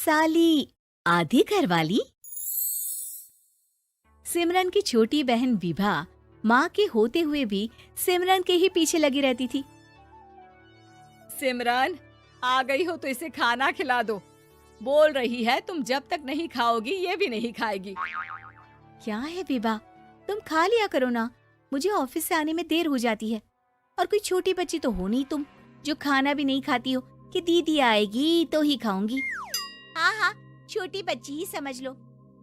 साली आधी घरवाली। सिमरन की छोटी बहन विभा माँ के होते हुए भी सिमरन के ही पीछे लगी रहती थी। सिमरन, आ गई हो तो इसे खाना खिला दो। बोल रही है तुम जब तक नहीं खाओगी ये भी नहीं खाएगी। क्या है विभा, तुम खा लिया करो ना, मुझे ऑफिस से आने में देर हो जाती है। और कोई छोटी बच्ची तो हो नहीं तुम जो खाना भी नहीं खाती हो कि दीदी आएगी तो ही खाऊंगी। हाँ हाँ, छोटी बच्ची ही समझ लो।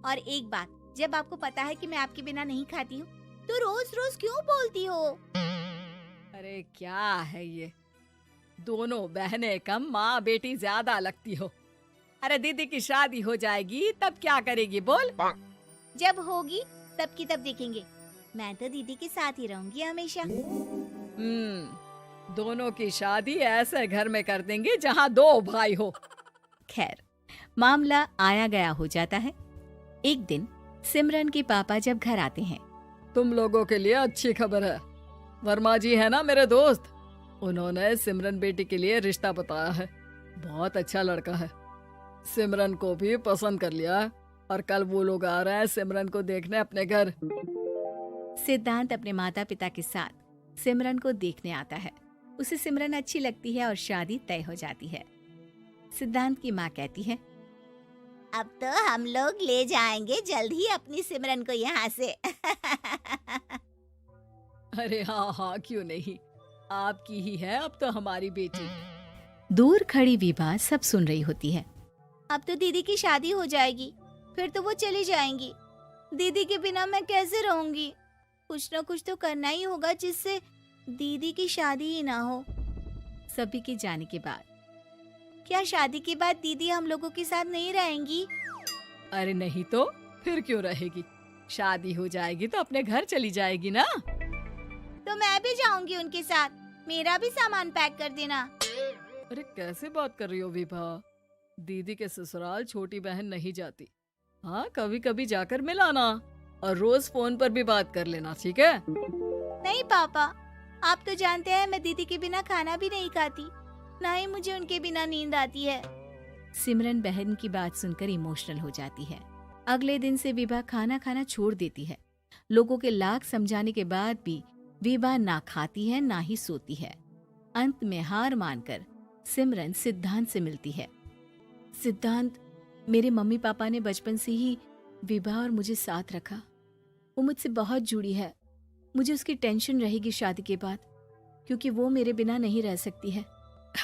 और एक बात, जब आपको पता है कि मैं आपके बिना नहीं खाती हूँ तो रोज रोज क्यों बोलती हो? अरे क्या है ये, दोनों बहनें कम माँ बेटी ज्यादा लगती हो। अरे दीदी की शादी हो जाएगी तब क्या करेगी बोल? जब होगी तब की तब देखेंगे। मैं तो दीदी के साथ ही रहूंगी हमेशा। दोनों की शादी ऐसे घर में कर देंगे जहाँ दो भाई हो। खैर, मामला आया गया हो जाता है। एक दिन सिमरन के पापा जब घर आते हैं। तुम लोगों के लिए अच्छी खबर है। वर्मा जी है ना मेरे दोस्त, उन्होंने सिमरन बेटी के लिए रिश्ता बताया है। बहुत अच्छा लड़का है, सिमरन को भी पसंद कर लिया है और कल वो लोग आ रहे हैं सिमरन को देखने अपने घर। सिद्धांत अपने माता पिता के साथ सिमरन को देखने आता है। उसे सिमरन अच्छी लगती है और शादी तय हो जाती है। सिद्धांत की माँ कहती है, अब तो हम लोग ले जाएंगे जल्द ही अपनी सिमरन को यहाँ से। अरे हाँ हाँ, क्यों नहीं, आपकी ही है अब तो हमारी बेटी। दूर खड़ी विभा सब सुन रही होती है। अब तो दीदी की शादी हो जाएगी, फिर तो वो चली जाएंगी। दीदी के बिना मैं कैसे रहूंगी? कुछ न कुछ तो करना ही होगा जिससे दीदी की शादी ही ना हो। सभी के जाने के बाद क्या शादी के बाद दीदी हम लोगों के साथ नहीं रहेंगी? अरे नहीं तो फिर क्यों रहेगी, शादी हो जाएगी तो अपने घर चली जाएगी ना। तो मैं भी जाऊंगी उनके साथ, मेरा भी सामान पैक कर देना। अरे कैसे बात कर रही हो विभा, दीदी के ससुराल छोटी बहन नहीं जाती। हाँ, कभी कभी जाकर मिलाना और रोज फोन पर भी बात कर लेना, ठीक है? नहीं पापा, आप तो जानते हैं मैं दीदी के बिना खाना भी नहीं खाती, ना ही मुझे उनके बिना नींद आती है। सिमरन बहन की बात सुनकर इमोशनल हो जाती है। अगले दिन से विभा खाना खाना छोड़ देती है। लोगों के लाख समझाने के बाद भी विभा ना खाती है ना ही सोती है। अंत में हार मानकर सिमरन सिद्धांत से मिलती है। सिद्धांत, मेरे मम्मी पापा ने बचपन से ही विभा और मुझे साथ रखा। वो मुझसे बहुत जुड़ी है। मुझे उसकी टेंशन रहेगी शादी के बाद, क्योंकि वो मेरे बिना नहीं रह सकती है।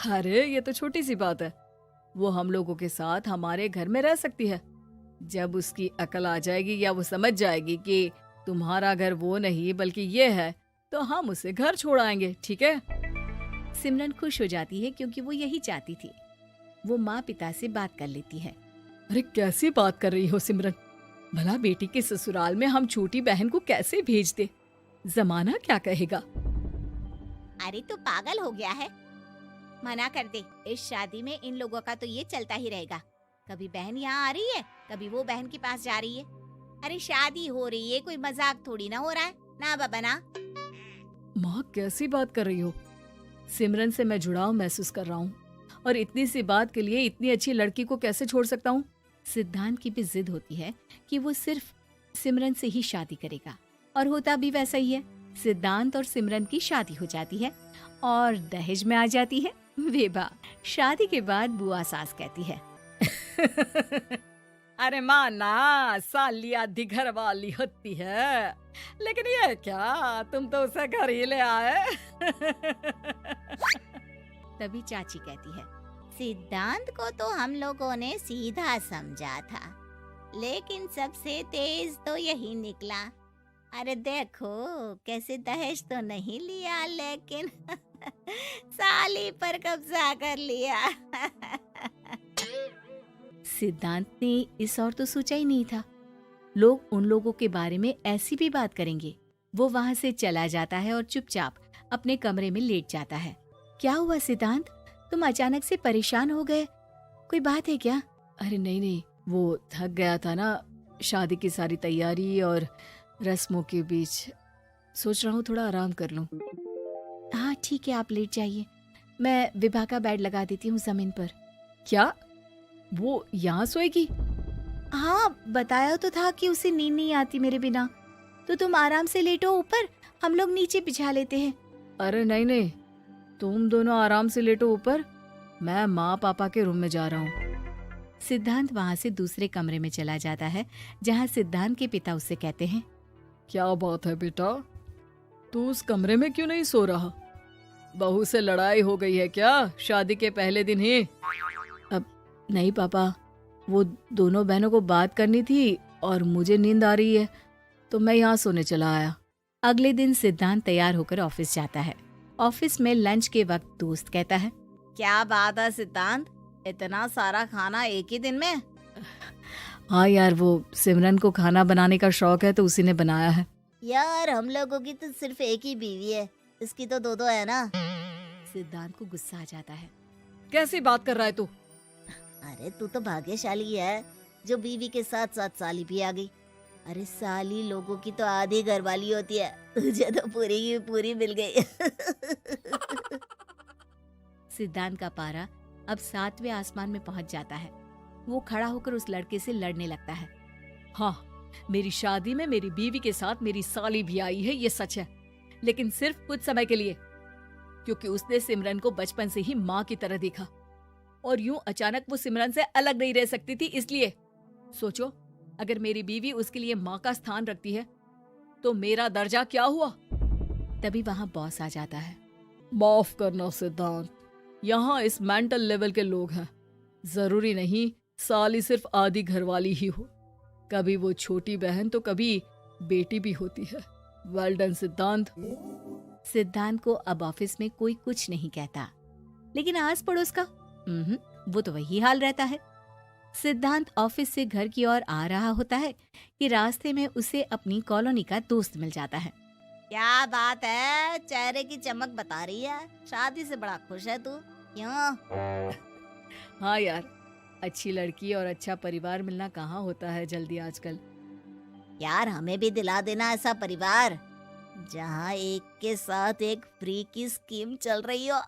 अरे ये तो छोटी सी बात है, वो हम लोगों के साथ हमारे घर में रह सकती है। जब उसकी अकल आ जाएगी या वो समझ जाएगी कि तुम्हारा घर वो नहीं बल्कि ये है, तो हम उसे घर छोड़ आएंगे, ठीक है? सिमरन खुश हो जाती है क्योंकि वो यही चाहती थी। वो माँ पिता से बात कर लेती है। अरे कैसी बात कर रही हो सिमरन, भला बेटी के ससुराल में हम छोटी बहन को कैसे भेज दे? जमाना क्या कहेगा? अरे तो पागल हो गया है, मना कर दे। इस शादी में इन लोगों का तो ये चलता ही रहेगा। कभी बहन यहाँ आ रही है, कभी वो बहन के पास जा रही है। अरे शादी हो रही है, कोई मजाक थोड़ी ना हो रहा है ना बाबा ना। माँ कैसी बात कर रही हो? सिमरन से मैं जुड़ाव महसूस कर रहा हूँ और इतनी सी बात के लिए इतनी अच्छी लड़की को कैसे छोड़ सकता हूँ? सिद्धांत की भी जिद होती है कि वो सिर्फ सिमरन से ही शादी करेगा, और होता भी वैसा ही है। सिद्धांत और सिमरन की शादी हो जाती है और दहेज में आ जाती है विभा। शादी के बाद बुआ सास कहती है, अरे माँ ना, साली आधी घर वाली होती है, लेकिन ये क्या, तुम तो उसे घर ही ले आए। तभी चाची कहती है, सिद्धांत को तो हम लोगों ने सीधा समझा था, लेकिन सबसे तेज तो यही निकला। अरे देखो कैसे दहेज तो नहीं लिया, लेकिन साली पर कब्जा कर लिया। सिद्धांत ने इस और तो सोचा ही नहीं था, लोग उन लोगों के बारे में ऐसी भी बात करेंगे। वो वहाँ से चला जाता है और चुपचाप अपने कमरे में लेट जाता है। क्या हुआ सिद्धांत, तुम अचानक से परेशान हो गए, कोई बात है क्या? अरे नहीं नहीं, वो थक गया था ना, शादी की सारी तैयारी और रस्मों के बीच, सोच रहा हूँ थोड़ा आराम कर लूँ। हाँ ठीक है, आप लेट जाइए, मैं विभा का बेड लगा देती हूँ जमीन पर। क्या वो यहाँ सोएगी? हाँ, बताया तो था कि उसे नींद नहीं आती मेरे बिना। तो तुम आराम से लेटो ऊपर, हम लोग नीचे बिछा लेते हैं। अरे नहीं नहीं, तुम दोनों आराम से लेटो ऊपर, मैं माँ पापा के रूम में जा रहा हूँ। सिद्धांत वहाँ से दूसरे कमरे में चला जाता है, जहाँ सिद्धांत के पिता उससे कहते हैं, क्या बात है बेटा, तू उस कमरे में क्यों नहीं सो रहा? बहू से लड़ाई हो गई है क्या शादी के पहले दिन ही? अब नहीं पापा, वो दोनों बहनों को बात करनी थी और मुझे नींद आ रही है, तो मैं यहाँ सोने चला आया। अगले दिन सिद्धांत तैयार होकर ऑफिस जाता है। ऑफिस में लंच के वक्त दोस्त कहता है, क्या बात है सिद्धांत, इतना सारा खाना एक ही दिन में? हाँ यार, वो सिमरन को खाना बनाने का शौक है तो उसी ने बनाया है। यार हम लोगों की तो सिर्फ एक ही बीवी है, इसकी तो दो है ना। सिद्धांत को गुस्सा आ जाता है। कैसी बात कर रहा है तू? अरे तू तो भाग्यशाली है जो बीवी के साथ साथ साली भी आ गई। अरे साली लोगों की तो आधी घरवाली होती है, तुझे तो पूरी की पूरी मिल गई। सिद्धांत का पारा अब 7वें आसमान में पहुंच जाता है। वो खड़ा होकर उस लड़के से लड़ने लगता है। हाँ, मेरी शादी में मेरी बीवी के साथ मेरी साली भी आई है, ये सच है, लेकिन सिर्फ कुछ समय के लिए, क्योंकि उसने सिमरन को बचपन से ही माँ की तरह देखा और यूं अचानक वो सिमरन से अलग नहीं रह सकती थी। इसलिए सोचो, अगर मेरी बीवी उसके लिए माँ का स्थान रखती है तो मेरा दर्जा क्या हुआ? तभी वहाँ बॉस आ जाता है। माफ करना सिद्धांत, यहाँ इस मेंटल लेवल के लोग हैं। जरूरी नहीं साली सिर्फ आधी घरवाली ही हो, कभी वो छोटी बहन तो कभी बेटी भी होती है। वेल डन सिद्धांत। सिद्धांत को अब ऑफिस में कोई कुछ नहीं कहता, लेकिन आस पड़ोस का वो तो वही हाल रहता है। सिद्धांत ऑफिस से घर की ओर आ रहा होता है कि रास्ते में उसे अपनी कॉलोनी का दोस्त मिल जाता है। क्या बात है, चेहरे की चमक बता रही है, शादी से बड़ा खुश है तू, क्यों? हाँ यार, अच्छी लड़की और अच्छा परिवार मिलना कहाँ होता है जल्दी आजकल। यार हमें भी दिला देना ऐसा परिवार जहाँ एक के साथ एक फ्री की स्कीम चल रही हो।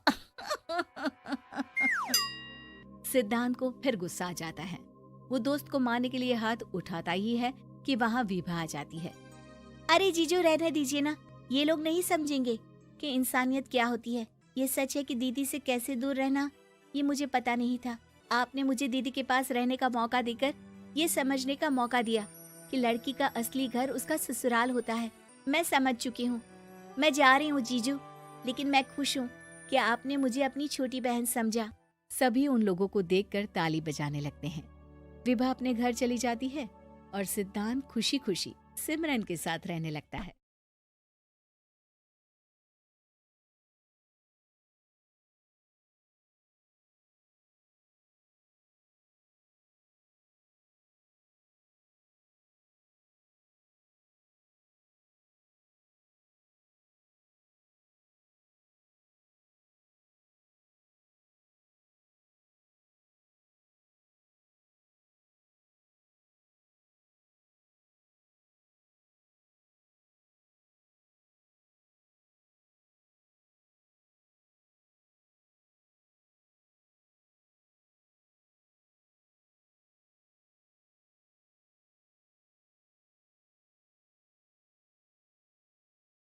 सिद्धांत को फिर गुस्सा आ जाता है। वो दोस्त को मारने के लिए हाथ उठाता ही है कि वहाँ विभा आ जाती है। अरे जीजू, रहने दीजिए ना, ये लोग नहीं समझेंगे कि इंसानियत क्या होती है। ये सच है कि दीदी से कैसे दूर रहना, ये मुझे पता नहीं था। आपने मुझे दीदी के पास रहने का मौका देकर ये समझने का मौका दिया कि लड़की का असली घर उसका ससुराल होता है। मैं समझ चुकी हूँ, मैं जा रही हूँ जीजू, लेकिन मैं खुश हूँ कि आपने मुझे अपनी छोटी बहन समझा। सभी उन लोगों को देखकर ताली बजाने लगते हैं। विभा अपने घर चली जाती है और सिद्धांत खुशी खुशी सिमरन के साथ रहने लगता है।